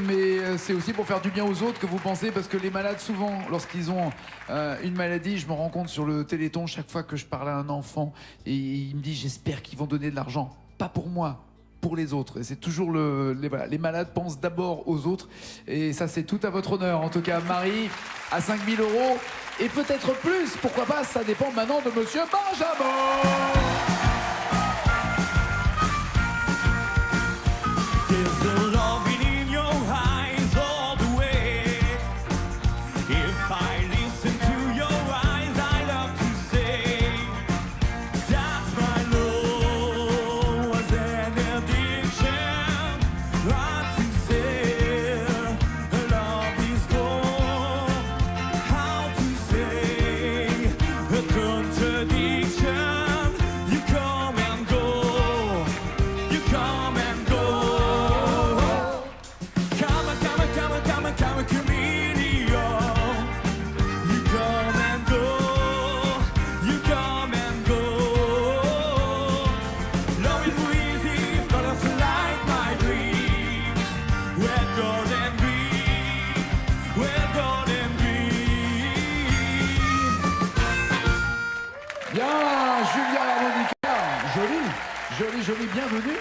mais c'est aussi pour faire du bien aux autres que vous pensez, parce que les malades, souvent, lorsqu'ils ont une maladie, je me rends compte sur le Téléthon, chaque fois que je parle à un enfant, et il me dit, j'espère qu'ils vont donner de l'argent. Pas pour moi, pour les autres. Et c'est toujours les malades pensent d'abord aux autres. Et ça, c'est tout à votre honneur. En tout cas, Marie, à 5 000 €. Et peut-être plus, pourquoi pas, ça dépend maintenant de Monsieur Benjamin. Joli, bienvenue.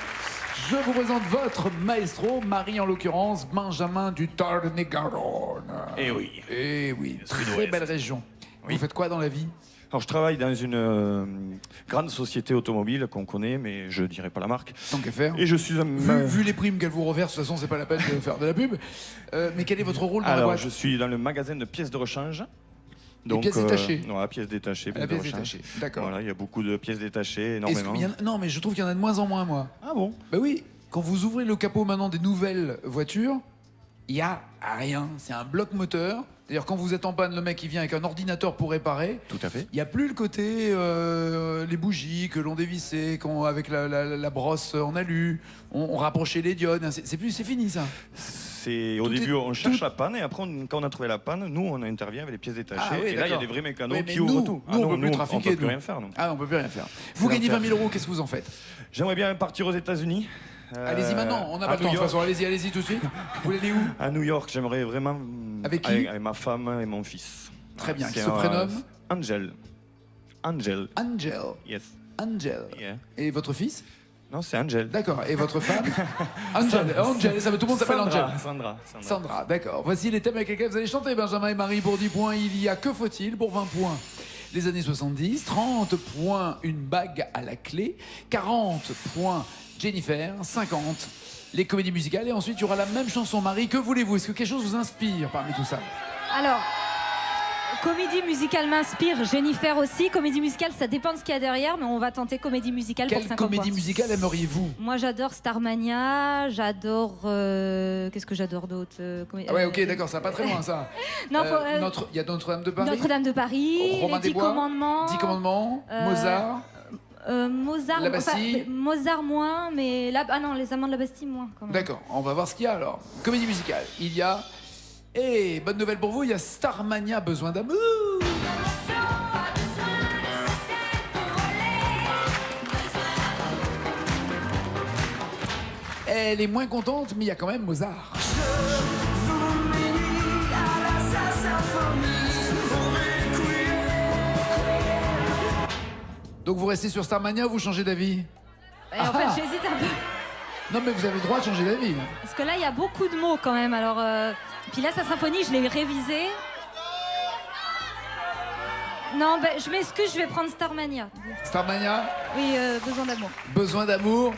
Je vous présente votre maestro, Marie en l'occurrence, Benjamin du Tarn-et-Garonne. Eh oui. Eh oui, très belle région. Oui. Vous faites quoi dans la vie? Alors je travaille dans une grande société automobile qu'on connaît, mais je dirais pas la marque. Tant qu'à faire. Et je suis vu les primes qu'elle vous reverse, de toute façon, c'est pas la peine de faire de la pub. Mais quel est votre rôle dans la boîte? Je suis dans le magasin de pièces de rechange. Donc, pièces détachées. Ouais, pièces détachées. Pièces détachées, d'accord. Voilà, il y a beaucoup de pièces détachées, énormément. Non, mais je trouve qu'il y en a de moins en moins, moi. Ah bon? Bah oui, quand vous ouvrez le capot maintenant des nouvelles voitures, il y a rien. C'est un bloc moteur. D'ailleurs, quand vous êtes en panne, le mec il vient avec un ordinateur pour réparer. Tout à fait. Il n'y a plus le côté les bougies que l'on dévissait avec la brosse en alu, on rapprochait les diodes. C'est fini ça. Au début, on cherche la panne et après, quand on a trouvé la panne, nous, on intervient avec les pièces détachées. Ah, oui, et là, il y a des vrais mécanos qui nous, ouvrent tout. Nous, on peut plus trafiquer. On peut plus rien faire. Ah, on peut plus rien faire. Vous gagnez 20 000 €, qu'est-ce que vous en faites? J'aimerais bien partir aux États-Unis. Allez-y maintenant, on n'a pas le temps de toute façon. Allez-y tout de suite. Vous voulez aller où? À New York, j'aimerais vraiment. Avec qui? Avec ma femme et mon fils. Très bien, qui se prénomme? Angel. Angel. Angel. Yes. Angel. Yeah. Et votre fils? Non, c'est Angel. D'accord. Et votre femme? Angel. Angel, ça veut tout le monde s'appelle Angel. Sandra. D'accord. Voici les thèmes avec lesquels vous allez chanter, Benjamin et Marie. Pour 10 points, il y a Que faut-il? Pour 20 points, les années 70. 30 points, une bague à la clé. 40 points, Jennifer. 50, les comédies musicales. Et ensuite, il y aura la même chanson, Marie. Que voulez-vous? Est-ce que quelque chose vous inspire parmi tout ça? Alors, comédie musicale m'inspire, Jennifer aussi. Comédie musicale, ça dépend de ce qu'il y a derrière, mais on va tenter comédie musicale pour 50 points. Quelle comédie musicale aimeriez-vous? Moi, j'adore Starmania, j'adore... Qu'est-ce que j'adore d'autre? Ah ouais, ok, d'accord, ça va pas très loin, ça. Non, il y a Notre-Dame de Paris. Notre-Dame de Paris, Romain les 10 Commandements. 10 Commandements, Mozart. Mozart, la Bastille. Mozart moins, mais là, ah non, les Amants de la Bastille moins. D'accord, on va voir ce qu'il y a alors. Comédie musicale, il y a... Et bonne nouvelle pour vous, il y a Starmania, Besoin d'amour. Elle est moins contente, mais il y a quand même Mozart. Donc vous restez sur Starmania ou vous changez d'avis? En fait, j'hésite un peu. Non, mais vous avez le droit de changer d'avis. Parce que là, il y a beaucoup de mots quand même. Alors, puis là, sa symphonie, je l'ai révisée. Non, ben, je m'excuse, je vais prendre Starmania. Starmania? Oui, Besoin d'amour. Besoin d'amour.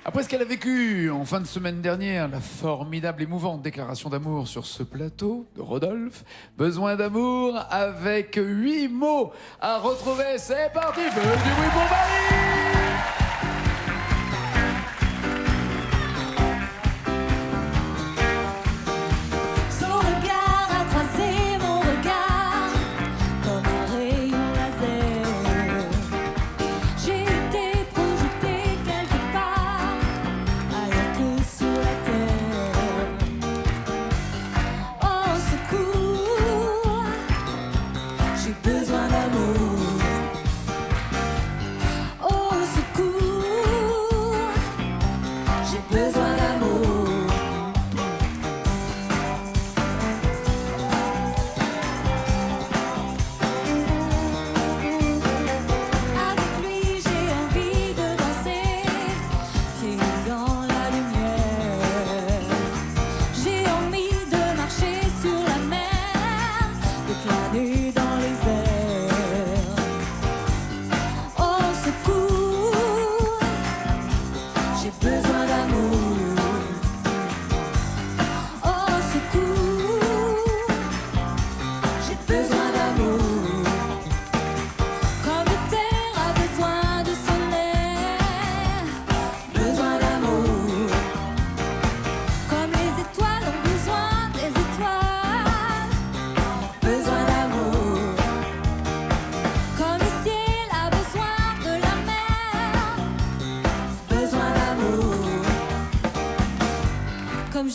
Après ce qu'elle a vécu en fin de semaine dernière, la formidable, émouvante déclaration d'amour sur ce plateau de Rodolphe, Besoin d'amour avec 8 mots à retrouver. C'est parti, feu du bruit pour Marie. Besoin d'amour. Oh,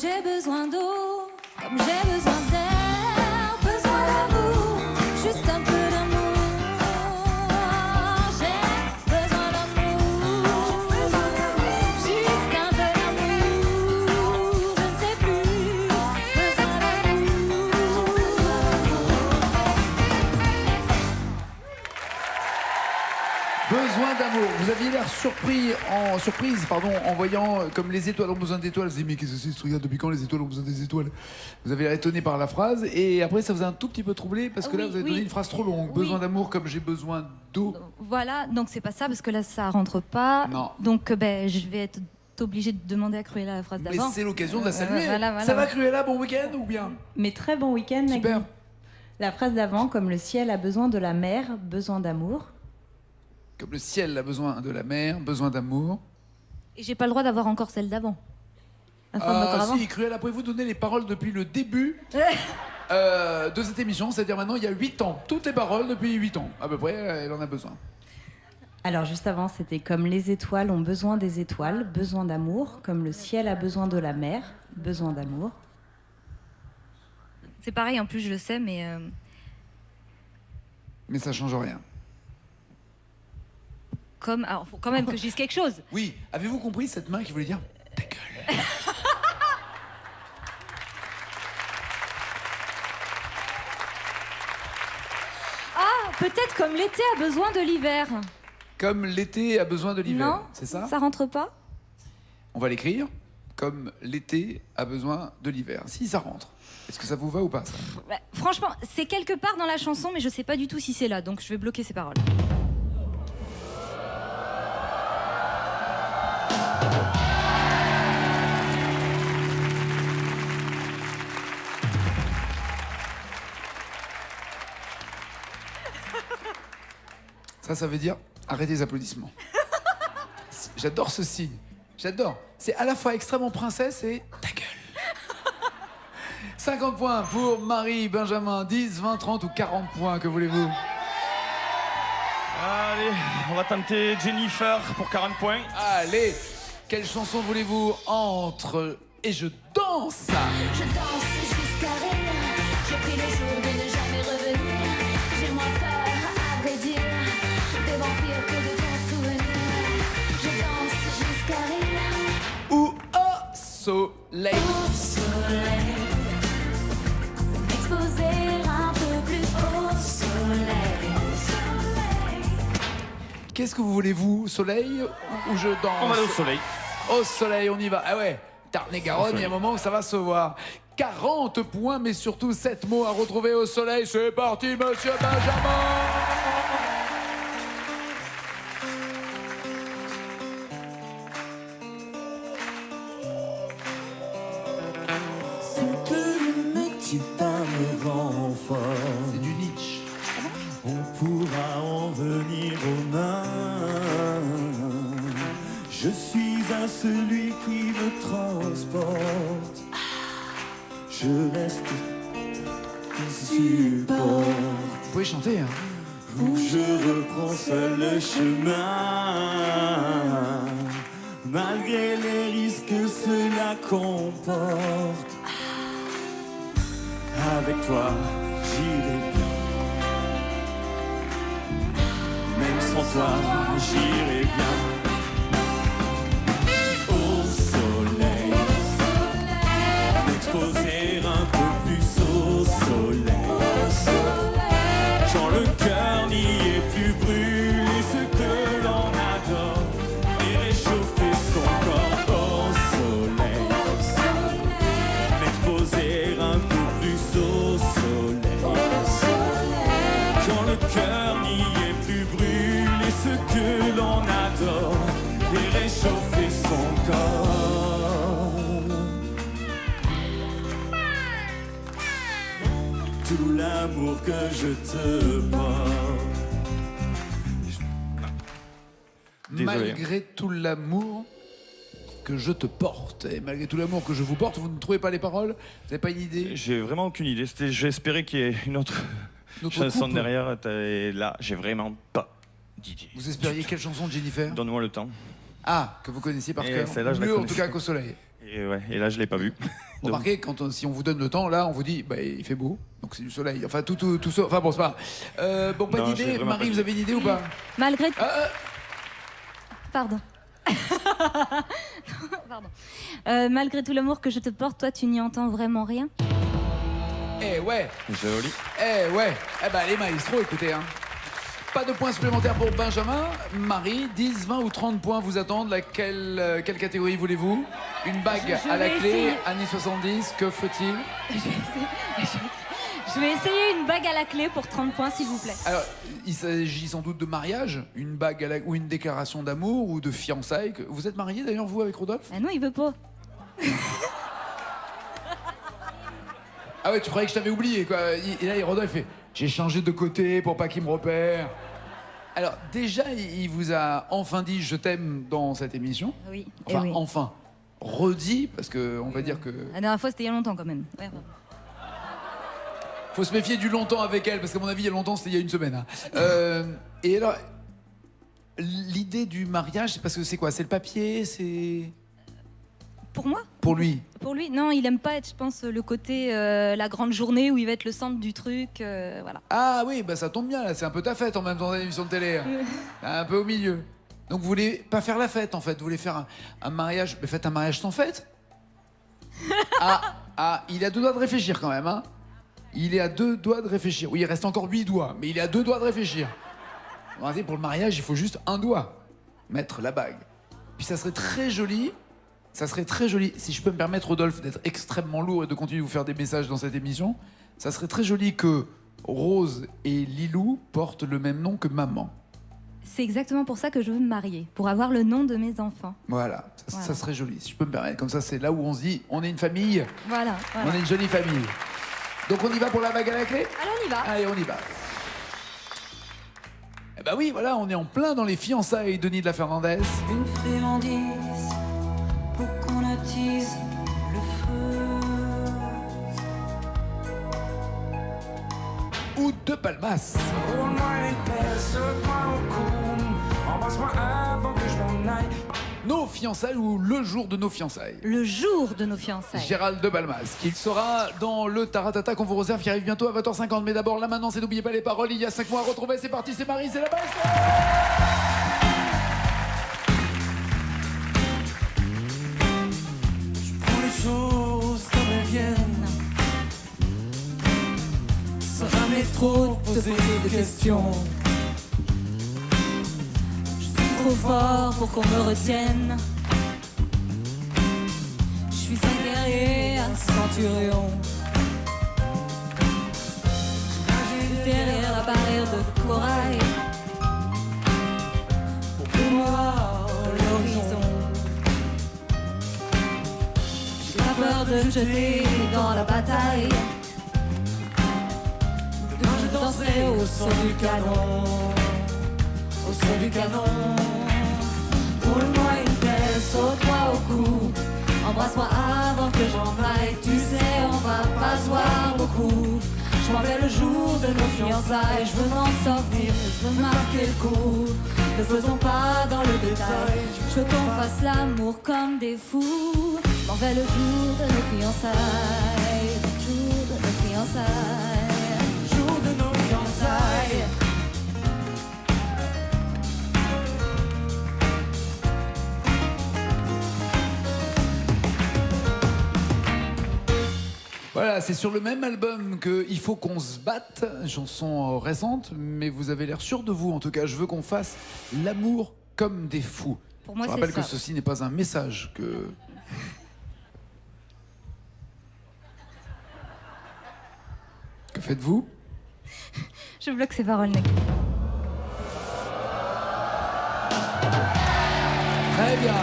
j'ai besoin d'eau, comme j'ai besoin d'air, besoin d'amour, juste un peu d'amour. J'ai besoin d'amour, juste un peu d'amour. Je ne sais plus, besoin d'amour. Besoin d'amour. Vous aviez l'air surprise, en voyant comme les étoiles ont besoin d'étoiles. Vous dites, mais qu'est-ce que c'est ce truc-là? Depuis quand les étoiles ont besoin des étoiles? Vous avez l'air étonné par la phrase et après ça vous a un tout petit peu troublé parce que là Oui, vous avez oui. donné une phrase trop longue. Oui. Besoin d'amour comme j'ai besoin d'eau. Voilà, donc c'est pas ça parce que là ça rentre pas. Non. Donc ben je vais être obligée de demander à Cruella la phrase Mais d'avant. c'est l'occasion de la saluer. Voilà. Ça va Cruella, bon week-end ou bien? Mais très bon week-end, Nagui. Super. La phrase d'avant, comme le ciel a besoin de la mer, besoin d'amour. Comme le ciel a besoin de la mer, besoin d'amour. Et j'ai pas le droit d'avoir encore celle d'avant. La phrase d'encore Ah avant. si, Cruella, pouvez-vous donner les paroles depuis le début de cette émission, c'est-à-dire maintenant il y a 8 ans. Toutes les paroles depuis 8 ans, à peu près, elle en a besoin. Alors juste avant, c'était comme les étoiles ont besoin des étoiles, besoin d'amour. Comme le ciel a besoin de la mer, besoin d'amour. C'est pareil, en plus je le sais, mais Mais ça change rien. comme alors faut quand même que je dise quelque chose. Oui, avez-vous compris cette main qui voulait dire ta gueule? Ah, peut-être comme l'été a besoin de l'hiver. Comme l'été a besoin de l'hiver, Non, c'est ça? Ça rentre pas. On va l'écrire. Comme l'été a besoin de l'hiver. Si ça rentre. Est-ce que ça vous va ou pas ça? Bah, franchement, c'est quelque part dans la chanson, mais je sais pas du tout si c'est là, donc je vais bloquer ces paroles. Ça veut dire arrêtez les applaudissements. J'adore ce signe. J'adore. C'est à la fois extrêmement princesse et ta gueule. 50 points pour Marie, Benjamin, 10, 20, 30 ou 40 points, que voulez-vous? Allez, on va tenter Jennifer pour 40 points. Allez, quelle chanson voulez-vous? Entre et je danse. Je danse jusqu'à rire. J'ai pris le jour de ne jamais revenir. J'ai moins peur, à vrai dire, des vampires que de ton souvenir. Je danse jusqu'à rire. Ou au soleil. Au soleil, exposer un peu plus au soleil. Qu'est-ce que vous voulez, vous? Soleil ou je danse? On va aller au soleil. Au soleil, on y va. Ah ouais, Tarn-et-Garonne, il y a un moment où ça va se voir. 40 points, mais surtout 7 mots à retrouver au soleil. C'est parti, monsieur Benjamin! Ce que ne me tue pas me rend fort. C'est du Nietzsche. On pourra en venir aux mains. Je suis à celui qui me transporte. Je reste support. Vous pouvez chanter, hein? Où je reprends seul le chemin. Malgré les risques que cela comporte. Avec toi, j'irai bien. Même sans toi, j'irai bien. Au soleil, m'exposer un peu plus au soleil. Quand le cœur n'y est plus, brûler ce que l'on adore et réchauffer son corps au soleil. M'exposer un peu plus au soleil. Quand le cœur n'y est plus, brûler ce que l'on adore et réchauffer son corps. Tout l'amour que je te porte. Désolé. Malgré tout l'amour que je te porte, et malgré tout l'amour que je vous porte, vous ne trouvez pas les paroles? Vous n'avez pas une idée? J'ai vraiment aucune idée. J'espérais qu'il y ait une autre Notre chanson couple. derrière. Et là, j'ai vraiment pas d'idée. Vous espériez quelle chanson de Jennifer? Donne-moi le temps. Ah, que vous connaissiez par Et cœur. celle-là, je la Mieux en tout connaissais. cas qu'au soleil. Et là, je l'ai pas vu. Remarquez, si on vous donne le temps, là, on vous dit, bah, il fait beau, donc c'est du soleil. Enfin, tout ça. Enfin, bon, c'est pas grave. Bon, pas Non, j'ai d'idée. vraiment Marie, pas vous avez une idée ou pas? Malgré... Ah, Pardon. Pardon. Malgré tout l'amour que je te porte, toi, tu n'y entends vraiment rien? Eh ouais. Joli. Eh ouais. Eh ben, les maestros, écoutez, hein. Pas de points supplémentaires pour Benjamin. Marie, 10, 20 ou 30 points vous attendent. Quelle catégorie voulez-vous? Une bague Je à la vais clé, essayer. années 70, que faut-il? Je vais essayer une bague à la clé pour 30 points, s'il vous plaît. Alors, il s'agit sans doute de mariage, une bague ou une déclaration d'amour ou de fiançailles. Vous êtes marié d'ailleurs, vous, avec Rodolphe? Ah non, il veut pas. Ah ouais, tu croyais que je t'avais oublié, quoi. Et là, Rodolphe fait, j'ai changé de côté pour pas qu'il me repère. Alors, déjà, il vous a enfin dit je t'aime dans cette émission. Oui. Enfin, oui. enfin. Redit, parce qu'on va dire que... La dernière fois, c'était il y a longtemps quand même. Ouais, ouais. Faut se méfier du longtemps avec elle, parce qu'à mon avis, il y a longtemps, c'était il y a une semaine. Hein. Et alors, l'idée du mariage, c'est parce que c'est quoi? C'est le papier? C'est... Pour moi? Pour lui? Pour lui, non, il aime pas être, je pense, le côté la grande journée où il va être le centre du truc, voilà. Ah oui, bah ça tombe bien, là, c'est un peu ta fête en même temps dans l'émission de télé. Un peu au milieu. Donc vous voulez pas faire la fête, en fait, vous voulez faire un mariage, mais faites un mariage sans fête? Il est à 2 doigts de réfléchir quand même, hein. Il est à 2 doigts de réfléchir. Oui, il reste encore 8 doigts, mais il est à 2 doigts de réfléchir. Pour le mariage, il faut juste 1 doigt. Mettre la bague. Puis ça serait très joli. Ça serait très joli. Si je peux me permettre, Rodolphe, d'être extrêmement lourd et de continuer de vous faire des messages dans cette émission, ça serait très joli que Rose et Lilou portent le même nom que maman. C'est exactement pour ça que je veux me marier, pour avoir le nom de mes enfants. Voilà, Voilà. ça serait joli. Si je peux me permettre, comme ça, c'est là où on se dit, on est une famille, Voilà, voilà. on est une jolie famille. Donc on y va pour la bague à la clé? Allez, on y va. Allez, on y va. Eh ben oui, voilà, on est en plein dans les fiançailles de Denis de la Fernandez. Une friandise pour qu'on attise le feu. Ou de Palmas. Roule-moi une pelle, saute-moi au cou, embrasse-moi avant que je m'en aille. Nos fiançailles ou le jour de nos fiançailles. Le jour de nos fiançailles. Gérald de Balmas, qui sera dans le Taratata qu'on vous réserve, qui arrive bientôt à 20h50. Mais d'abord, là maintenant, c'est n'oubliez pas les paroles. Il y a 5 mois à retrouver. C'est parti, c'est Marie, c'est la base. Prends les choses comme elles viennent, sans jamais trop te poser de questions. Trop fort pour qu'on me retienne. Je suis un guerrier, un centurion. Derrière la barrière de corail, pour voir l'horizon. J'ai pas peur de me jeter dans la bataille. Quand je danserai au son du canon, au son du canon. Roule-moi une pelle, saute-moi au cou, embrasse-moi avant que j'en aille. Tu sais, on va pas se voir beaucoup. Je m'en vais le jour de nos fiançailles. Je veux m'en sortir, je veux marquer le coup. Ne faisons pas dans le détail. Je veux qu'on fasse l'amour comme des fous. Je m'en vais le jour de nos fiançailles. Jour de nos fiançailles. Jour de nos fiançailles. Voilà, c'est sur le même album que Il faut qu'on se batte, chanson récente, mais vous avez l'air sûr de vous. En tout cas, je veux qu'on fasse l'amour comme des fous. Pour moi, je c'est rappelle ça. que ceci n'est pas un message que... Que faites-vous? Je bloque ces paroles, mec. Très bien.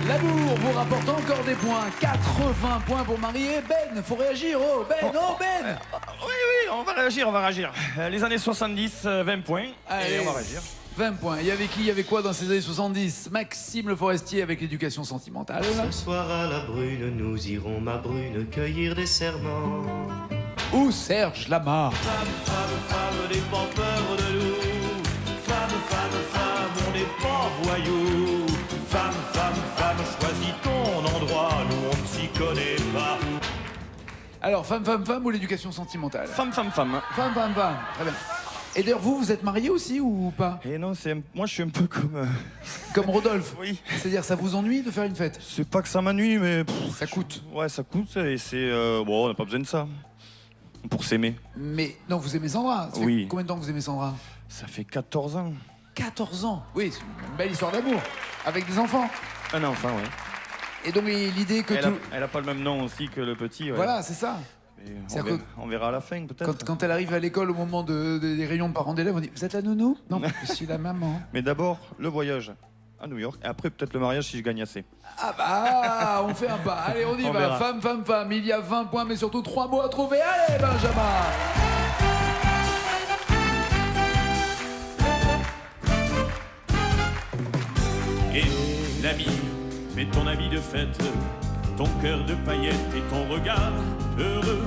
L'amour vous rapporte encore des points. 80 points pour Marie et Ben. Faut réagir, oh Ben, oh Ben. Oui, on va réagir. Les années 70, 20 points. Allez. Et on va réagir. 20 points. Il y avait qui? Il y avait quoi dans ces années 70? Maxime Le Forestier avec l'éducation sentimentale. Ce soir à la brune, nous irons, ma brune, cueillir des serments. Ou Serge Lama. Femme, n'aie pas peur de nous. Femme, on n'est pas voyous. Femme, choisis ton endroit. Alors, femme ou l'éducation sentimentale? Femme. Femme. Très bien. Et d'ailleurs, vous êtes marié aussi ou pas? Et non, moi je suis un peu comme... Comme Rodolphe. Oui. C'est-à-dire, ça vous ennuie de faire une fête? C'est pas que ça m'ennuie, mais... Ça coûte. Ouais, ça coûte et c'est... Bon, on n'a pas besoin de ça. Pour s'aimer. Mais non, vous aimez Sandra? Ça fait Oui. combien de temps que vous aimez Sandra? Ça fait 14 ans. 14 ans. Oui, c'est une belle histoire d'amour. Avec des enfants. Un enfant, ouais. Et donc, l'idée que Elle a pas le même nom aussi que le petit. Ouais. Voilà, c'est ça. Et C'est-à-dire on verra à la fin, peut-être. Quand elle arrive à l'école au moment des réunions de parents d'élèves, on dit: vous êtes la nounou? Non, je suis la maman. Mais d'abord, le voyage à New York. Et après, peut-être le mariage si je gagne assez. Ah bah, on fait un pas. Allez, on y On va. verra. Femme. Il y a 20 points, mais surtout 3 mots à trouver. Allez, Benjamin. Et l'ami, mets ton habit de fête, ton cœur de paillettes et ton regard heureux.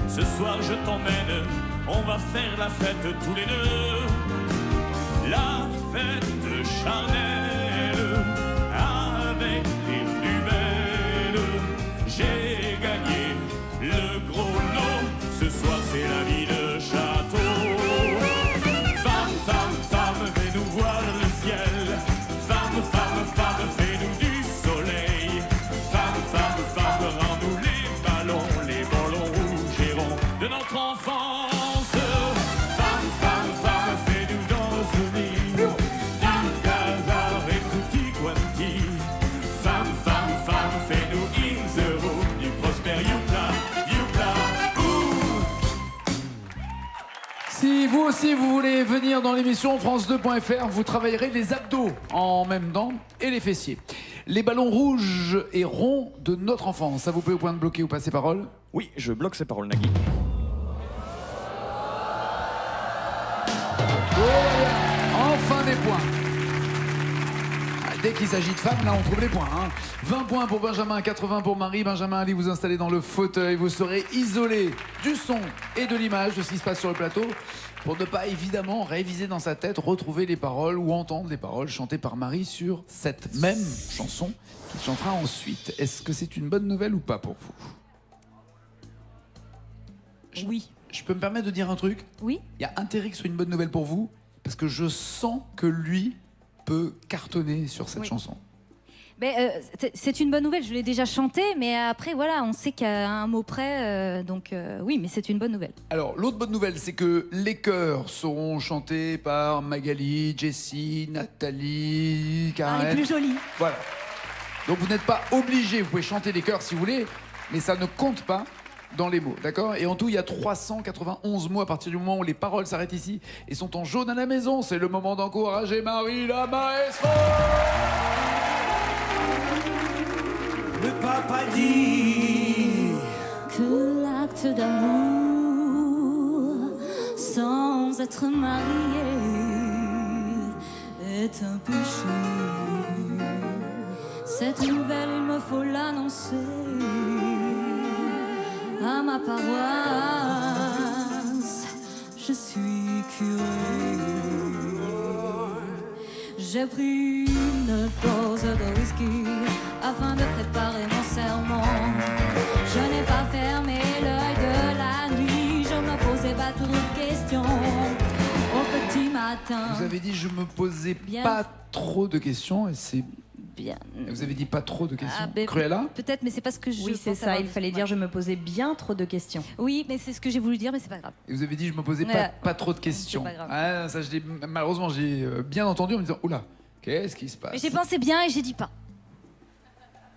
Ce soir je t'emmène, on va faire la fête tous les deux. La fête charnelle, avec les plus belles. J'ai gagné le gros lot, ce soir c'est la vie de château. Femme, fais-nous voir le ciel. Femme, fais-nous du soleil. Femme, rends-nous les ballons rouges et ronds de notre enfance. Femme, fais-nous dans le souvenir du casar et tutti quanti. Femme, fais-nous in the room du Prosper Youpla, ouh. Si vous aussi vous voulez venir dans l'émission France2.fr, vous travaillerez les abdos en même temps et les fessiers. Les ballons rouges et ronds de notre enfance. Ça vous plaît au point de bloquer ou passer parole? Oui, je bloque ces paroles, Nagui. Enfin des points. Ah, dès qu'il s'agit de femmes, là on trouve les points. 20 points pour Benjamin, 80 pour Marie. Benjamin, allez vous installer dans le fauteuil. Vous serez isolé du son et de l'image de ce qui se passe sur le plateau pour ne pas évidemment réviser dans sa tête, retrouver les paroles ou entendre les paroles chantées par Marie sur cette même chanson qu'il chantera ensuite. Est-ce que c'est une bonne nouvelle ou pas pour vous? Oui. Je peux me permettre de dire un truc? Oui. Il y a intérêt que ce soit une bonne nouvelle pour vous, parce que je sens que lui peut cartonner sur cette chanson. Mais, c'est une bonne nouvelle, je l'ai déjà chanté, mais après, voilà, on sait qu'à un mot près, donc oui, mais c'est une bonne nouvelle. Alors, l'autre bonne nouvelle, c'est que les chœurs seront chantés par Magali, Jessie, Nathalie, Karen. Les plus jolis. Voilà. Donc vous n'êtes pas obligé, vous pouvez chanter les chœurs si vous voulez, mais ça ne compte pas dans les mots, d'accord? Et en tout, il y a 391 mots à partir du moment où les paroles s'arrêtent ici et sont en jaune à la maison. C'est le moment d'encourager Marie la maestro. Le papa dit Que l'acte d'amour sans être marié est un péché. Cette nouvelle, il me faut l'annoncer à ma paroisse. Je suis curé. J'ai pris une dose de whisky afin de préparer mon sermon. Je n'ai pas fermé l'œil de la nuit, je me posais pas trop de questions. Au petit matin. Vous avez dit je me posais Bien. pas trop de questions et c'est... Bien. Vous avez dit pas trop de questions. Ah, ben, Cruella? peut-être, mais c'est pas ce que je Oui, c'est pense ça, avoir il dit. fallait dire je me posais bien trop de questions. Oui, mais c'est ce que j'ai voulu dire, mais c'est pas grave. Et vous avez dit je me posais Ouais. pas trop de questions. C'est pas grave. Ah, ça, malheureusement, j'ai bien entendu en me disant oula, qu'est-ce qui se passe? Mais j'ai pensé bien et j'ai dit pas.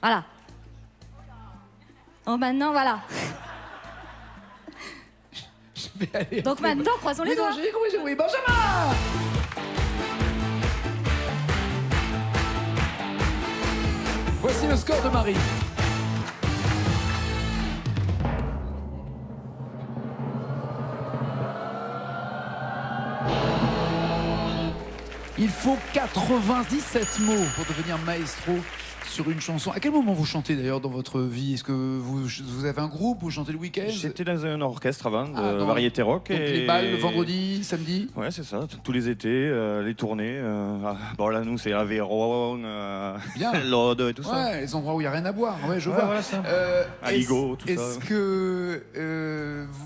Voilà. Oh, maintenant, voilà. Je vais aller Donc appeler- maintenant, croisons les Oui, non, doigts. j'ai compris, j'ai compris. Benjamin! Voici le score de Marie. Il faut 97 mots pour devenir maestro sur une chanson. À quel moment vous chantez d'ailleurs dans votre vie? Est-ce que vous avez un groupe, vous chantez le week-end? J'étais dans un orchestre avant, de Ah, variété rock. Donc les balles le vendredi, samedi? Ouais, c'est ça, tous les étés, les tournées. Bon, là, nous, c'est Aveyron, Bien. l'Aude et tout ça. Ouais, les endroits où il n'y a rien à boire. Ouais, je Ouais, vois. voilà, ça. Aligo, tout ça. Est-ce que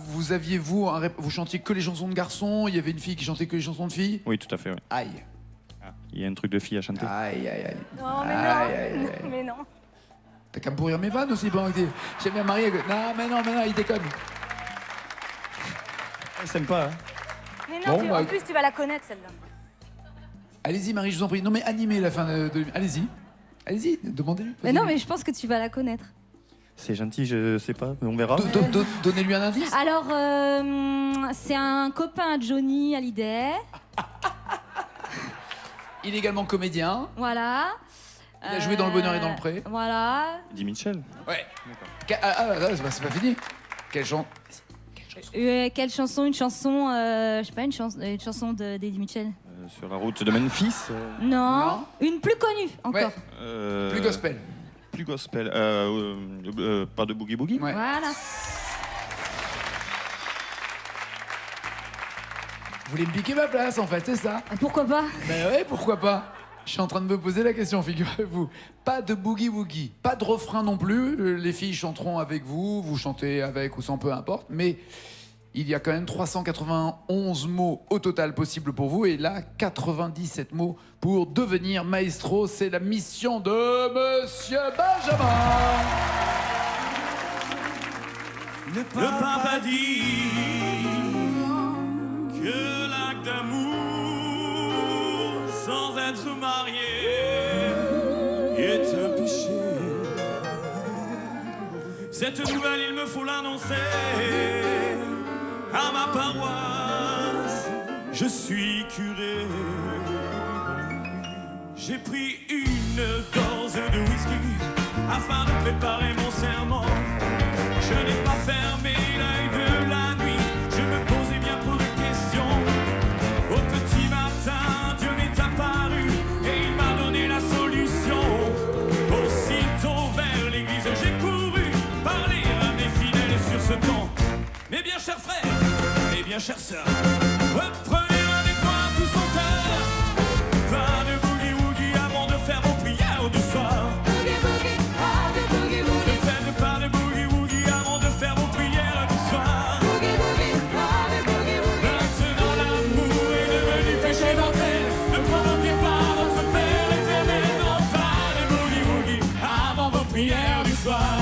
vous aviez, vous chantiez que les chansons de garçons? Il y avait une fille qui chantait que les chansons de filles? Oui, tout à fait, oui. Aïe. Il y a un truc de fille à chanter. Aïe. Non, mais Aïe, non. aïe. Mais non. T'as qu'à me pourrir mes vannes aussi, bon, j'aime bien Marie. Non, mais non, il déconne. C'est sympa, hein. Mais non, Bon, en plus, tu vas la connaître, celle-là. Allez-y, Marie, je vous en prie. Non, mais animez la fin de Allez-y, demandez-lui. Mais non, mais je pense que tu vas la connaître. C'est gentil, je sais pas, mais on verra. Donnez-lui un indice. Alors, c'est un copain à Johnny Hallyday. Il est également comédien. Voilà. Il a joué dans Le Bonheur et dans le Pré. Voilà. Eddie Mitchell. Ouais. C'est pas fini. Quelle chanson? Quelle chanson? Une chanson, je sais pas, une chanson d'Eddie Mitchell. Sur la route de Memphis. Non. Une plus connue encore. Plus gospel. Plus gospel. Pas de Boogie Boogie. Ouais. Voilà. Vous voulez me piquer ma place, en fait, c'est ça? Pourquoi pas? Ben ouais, pourquoi pas? Je suis en train de me poser la question, figurez-vous. Pas de boogie-woogie, pas de refrain non plus. Les filles chanteront avec vous, vous chantez avec ou sans, peu importe. Mais il y a quand même 391 mots au total possibles pour vous. Et là, 97 mots pour devenir maestro. C'est la mission de Monsieur Benjamin. Le papa dit que l'acte d'amour sans être marié est un péché. Cette nouvelle, il me faut l'annoncer à ma paroisse. Je suis curé. J'ai pris une dose de whisky afin de préparer mon serment. Je n'ai pas fermé l'œil de la nuit, je me posais bien trop de questions. Au petit matin, Dieu m'est apparu et il m'a donné la solution. Aussitôt vers l'église, j'ai couru parler à mes fidèles sur ce ton. Mes bien chers frères, mes bien chères sœurs, reprenez avec moi tout son cœur. Pas de boogie-woogie avant de faire vos prières du soir. Boogie-woogie, pas de boogie-woogie. Ne faites pas de boogie-woogie avant de faire vos prières du soir. Boogie-woogie, pas de boogie-woogie. Maintenant l'amour est devenu péché mortel. Ne provoquez pas votre Père éternel. Non, pas de boogie-woogie avant vos prières du soir.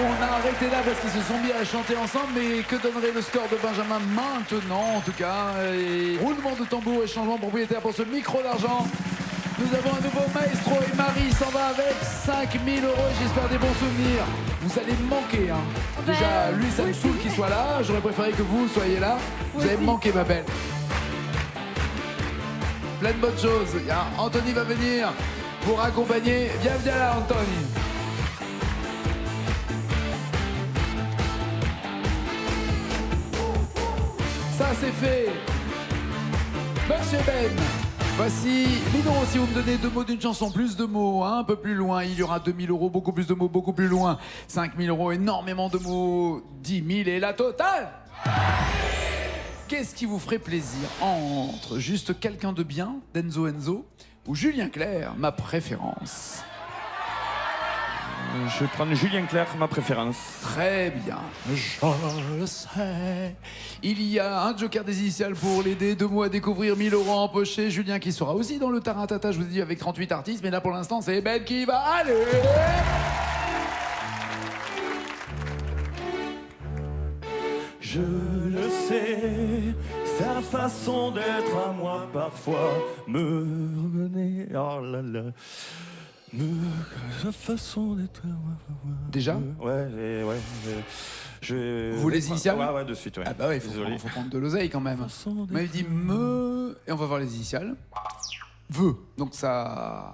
On a arrêté là parce qu'ils se sont mis à chanter ensemble, mais que donnerait le score de Benjamin maintenant, en tout cas? Et roulement de tambour et changement propriétaire pour ce micro d'argent. Nous avons un nouveau maestro et Marie s'en va avec 5 000 €. J'espère des bons souvenirs. Vous allez me manquer, hein. Déjà, lui, ça me saoule qu'il soit là. J'aurais préféré que vous soyez là. Vous allez me manquer, ma belle. Plein de bonnes choses. Anthony va venir pour accompagner. Viens là, Anthony. Ça c'est fait. Monsieur Ben, voici 1000 € si vous me donnez 2 mots d'une chanson, plus de mots, hein, un peu plus loin, il y aura 2000 €, beaucoup plus de mots, beaucoup plus loin, 5000 €, énormément de mots, 10 000 et la totale. Qu'est-ce qui vous ferait plaisir entre juste quelqu'un de bien, d'Enzo Enzo, ou Julien Clerc, ma préférence? Je vais prendre Julien Clerc, ma préférence. Très bien, je le sais. Il y a un joker des initiales pour l'aider, 2 mots à découvrir, 1000 € empochés. Julien qui sera aussi dans le Taratata, je vous ai dit, avec 38 artistes, mais là pour l'instant c'est Ben qui va aller. Je le sais, sa façon d'être à moi parfois me revenait. Oh là là. Sa façon d'être à moi. Déjà? Ouais. Vous voulez les initiales? Ouais, de suite, ouais. Ah bah ouais, faut prendre de l'oseille quand même. On m'avait dit me, et on va voir les initiales. Veut. Donc ça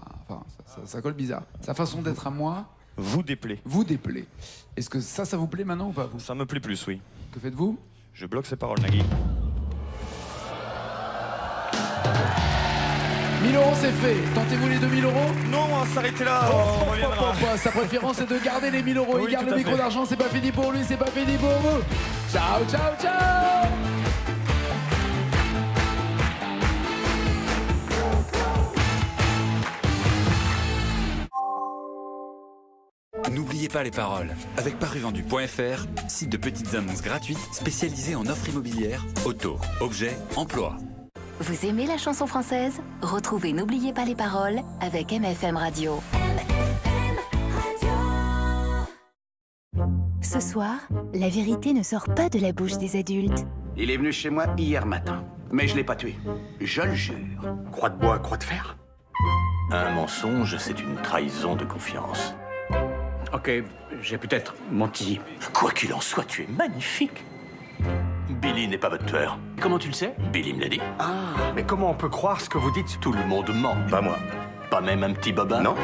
colle bizarre. Sa façon d'être à moi. Vous déplaît. Vous déplaît. Est-ce que ça vous plaît maintenant ou pas, vous? Ça me plaît plus, oui. Que faites-vous? Je bloque ses paroles, Nagui. 1000 euros, c'est fait. Tentez-vous les 2000 euros? Non, on va s'arrêter là. On reviendra. Sa préférence est de garder les 1000 euros. Oui, Il garde tout le à micro fait. d'argent, c'est pas fini pour lui, c'est pas fini pour vous. Ciao, ciao, ciao. N'oubliez pas les paroles. Avec paruvendu.fr, site de petites annonces gratuites spécialisées en offres immobilières, auto, objets, emploi. Vous aimez la chanson française? Retrouvez N'oubliez pas les paroles avec MFM Radio. Ce soir, la vérité ne sort pas de la bouche des adultes. Il est venu chez moi hier matin, mais je l'ai pas tué. Je le jure. Croix de bois, croix de fer. Un mensonge, c'est une trahison de confiance. Ok, j'ai peut-être menti. Quoi qu'il en soit, tu es magnifique. Billy n'est pas votre tueur. Comment tu le sais? Billy me l'a dit. Ah, mais comment on peut croire ce que vous dites? Tout le monde ment. Pas moi. Pas même un petit bobin. Non.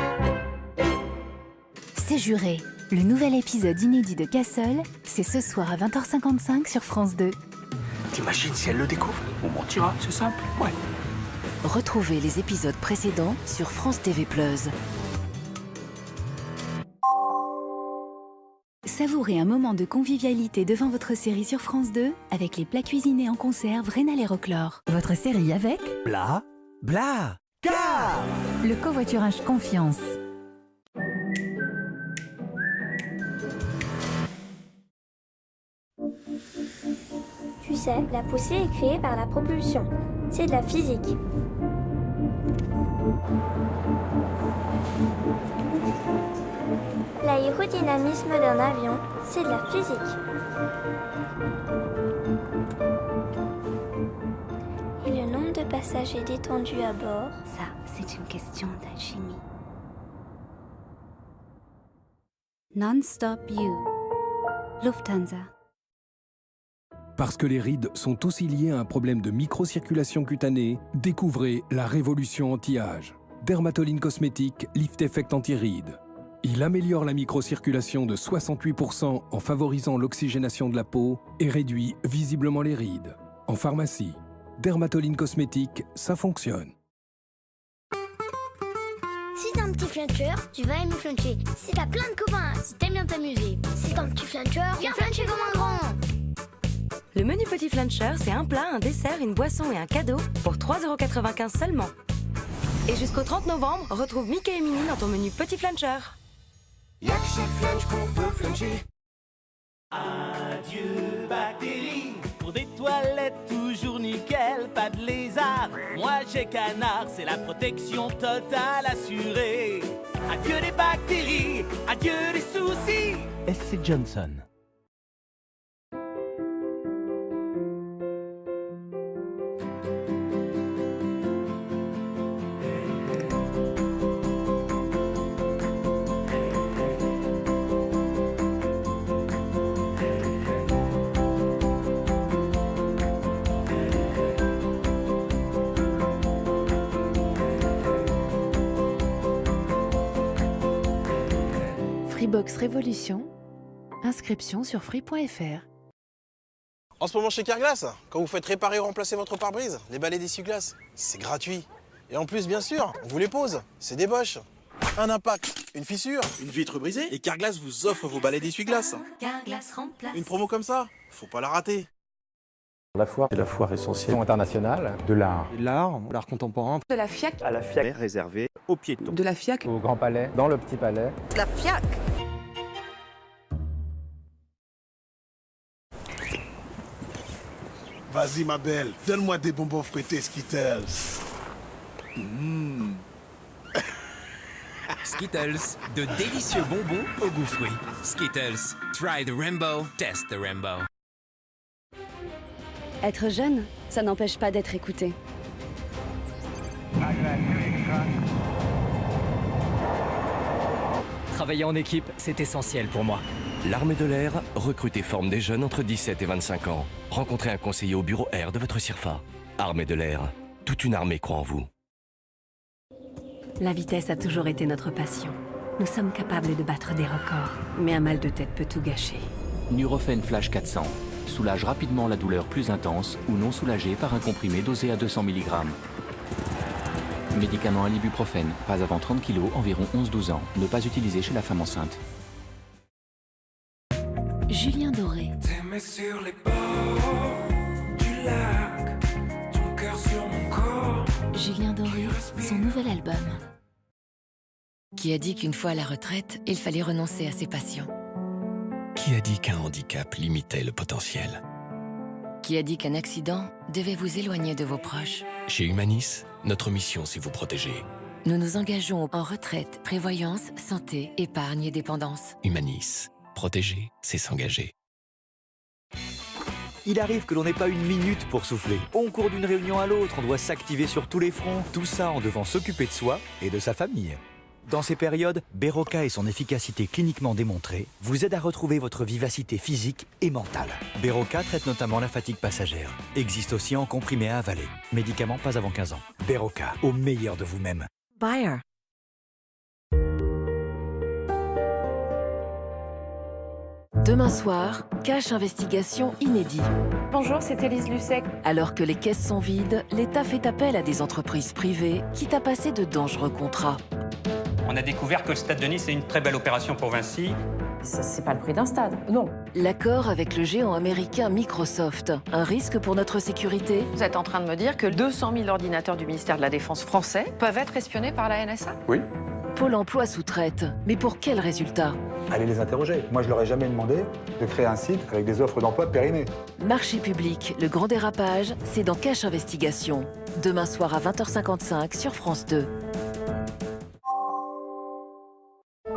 C'est juré. Le nouvel épisode inédit de Castle, c'est ce soir à 20h55 sur France 2. T'imagines si elle le découvre? On mentira, c'est simple. Ouais. Retrouvez les épisodes précédents sur France TV+. Savourez un moment de convivialité devant votre série sur France 2 avec les plats cuisinés en conserve Rénal et Roquelaure. Votre série avec Bla, bla, car le covoiturage Confiance. Tu sais, la poussée est créée par la propulsion. C'est de la physique. L'aérodynamisme d'un avion, c'est de la physique. Et le nombre de passagers détendus à bord, ça, c'est une question d'alchimie. Non-stop you. Lufthansa. Parce que les rides sont aussi liées à un problème de microcirculation cutanée, découvrez la révolution anti-âge. Dermatoline Cosmétique Lift Effect Anti-Rides. Il améliore la microcirculation de 68% en favorisant l'oxygénation de la peau et réduit visiblement les rides. En pharmacie, Dermatoline Cosmétique, ça fonctionne. Si t'es un petit fluncher, tu vas aimer fluncher. Si t'as plein de copains, si t'aimes bien t'amuser. Si t'es un petit fluncher, viens fluncher comme un grand. Le menu Petit Fluncher, c'est un plat, un dessert, une boisson et un cadeau pour 3,95 € seulement. Et jusqu'au 30 novembre, retrouve Mickey et Minnie dans ton menu Petit Fluncher. Y'a que chez Flunch qu'on peut fluncher. Adieu bactéries, pour des toilettes toujours nickel, pas de lézard. Moi j'ai Canard, c'est la protection totale assurée. Adieu les bactéries, adieu les soucis. SC Johnson. Freebox Révolution, inscription sur free.fr. En ce moment chez Carglass, quand vous faites réparer ou remplacer votre pare-brise, les balais d'essuie-glace, c'est gratuit. Et en plus, bien sûr, on vous les pose, c'est des Bosch. Un impact, une fissure, une vitre brisée, et Carglass vous offre vos balais d'essuie-glace. Carglass remplace. Une promo comme ça, faut pas la rater. La foire est la foire essentielle internationale de l'art. L'art contemporain. De la FIAC. À la FIAC réservée aux piétons. De la FIAC. Au Grand Palais, dans le Petit Palais. De la FIAC. Vas-y ma belle, donne-moi des bonbons fruités Skittles. Skittles, de délicieux bonbons au goût fruit. Skittles, try the rainbow, test the rainbow. Être jeune, ça n'empêche pas d'être écouté. Travailler en équipe, c'est essentiel pour moi. L'Armée de l'air recrute et forme des jeunes entre 17 et 25 ans. Rencontrez un conseiller au bureau R de votre CIRFA. Armée de l'air, toute une armée croit en vous. La vitesse a toujours été notre passion. Nous sommes capables de battre des records, mais un mal de tête peut tout gâcher. Nurofen Flash 400 soulage rapidement la douleur plus intense ou non soulagée par un comprimé dosé à 200 mg. Médicament à l'ibuprofène, pas avant 30 kg, environ 11-12 ans. Ne pas utiliser chez la femme enceinte. Julien Doré. T'aimais sur les bords du lac, ton cœur sur mon corps. Julien Doré, son nouvel album. Qui a dit qu'une fois à la retraite, il fallait renoncer à ses passions? Qui a dit qu'un handicap limitait le potentiel? Qui a dit qu'un accident devait vous éloigner de vos proches? Chez Humanis, notre mission, c'est vous protéger. Nous nous engageons en retraite, prévoyance, santé, épargne et dépendance. Humanis, protéger, c'est s'engager. Il arrive que l'on n'ait pas une minute pour souffler. On court d'une réunion à l'autre, on doit s'activer sur tous les fronts, tout ça en devant s'occuper de soi et de sa famille. Dans ces périodes, Berocca et son efficacité cliniquement démontrée vous aident à retrouver votre vivacité physique et mentale. Berocca traite notamment la fatigue passagère. Existe aussi en comprimé à avaler. Médicament pas avant 15 ans. Berocca, au meilleur de vous-même. Bayer. Demain soir, cache investigation inédit. Bonjour, c'est Élise Lucet. Alors que les caisses sont vides, l'État fait appel à des entreprises privées, quitte à passer de dangereux contrats. On a découvert que le stade de Nice est une très belle opération pour Vinci. Ça, c'est pas le prix d'un stade, non. L'accord avec le géant américain Microsoft, un risque pour notre sécurité? Vous êtes en train de me dire que 200 000 ordinateurs du ministère de la Défense français peuvent être espionnés par la NSA? Oui. Pôle emploi sous-traite, mais pour quel résultat? Allez les interroger. Moi, je leur ai jamais demandé de créer un site avec des offres d'emploi périmées. Marché public, le grand dérapage, c'est dans Cache Investigation. Demain soir à 20h55 sur France 2.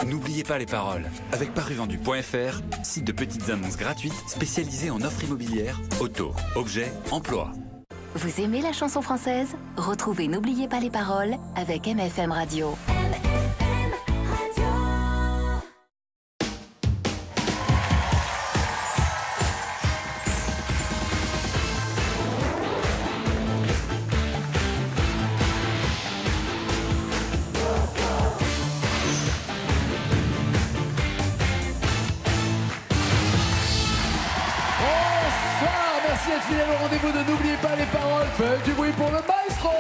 N'oubliez pas les paroles. Avec parivendu.fr, site de petites annonces gratuites spécialisées en offres immobilières, auto, objets, emploi. Vous aimez la chanson française? Retrouvez N'oubliez pas les paroles avec MFM Radio. Merci d'être fidèle au rendez-vous de N'oubliez pas les paroles. Faites du bruit pour le maestro.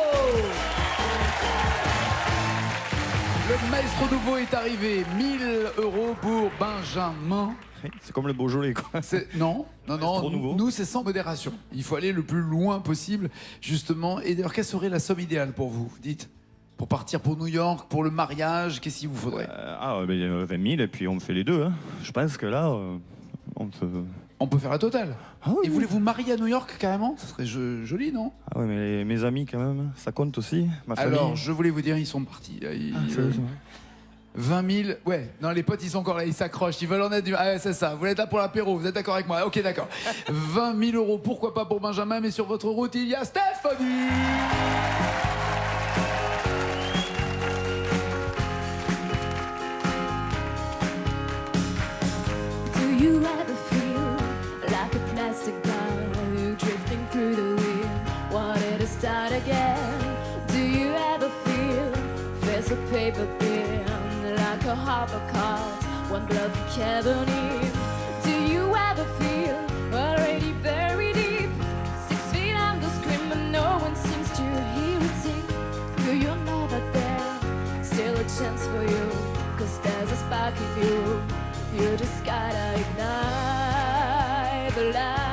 Le maestro nouveau est arrivé. 1 000 € pour Benjamin. C'est comme le Beaujolais, quoi. Non, nouveau. nous c'est sans modération. Il faut aller le plus loin possible, justement. Et d'ailleurs, quelle serait la somme idéale pour vous? Dites. Pour partir pour New York, pour le mariage, qu'est-ce qu'il vous faudrait? 20 000 et puis on me fait les deux. Hein. Je pense que là, on peut faire la totale. Ah oui, et voulez-vous marier à New York carrément? Ça serait joli, non? Ah oui, mais mes amis quand même, ça compte aussi. Ma famille. Alors, je voulais vous dire, ils sont partis. 20 000, ouais, non, les potes ils sont encore là, ils s'accrochent, ils veulent en être du. Ah ouais, c'est ça, vous êtes là pour l'apéro, vous êtes d'accord avec moi? Ok, d'accord. 20 000 €, pourquoi pas pour Benjamin, mais sur votre route il y a Stéphanie. Do you ever feel like a plastic ball drifting through the wind, wanted to start again? Do you ever feel there's a paper bin like a hopper cart, one glove you can't in? Do you ever feel already very deep, 6 feet under screaming, no one seems to hear it sing? Do you know that there's still a chance for you, 'cause there's a spark in you? You just gotta ignite the light.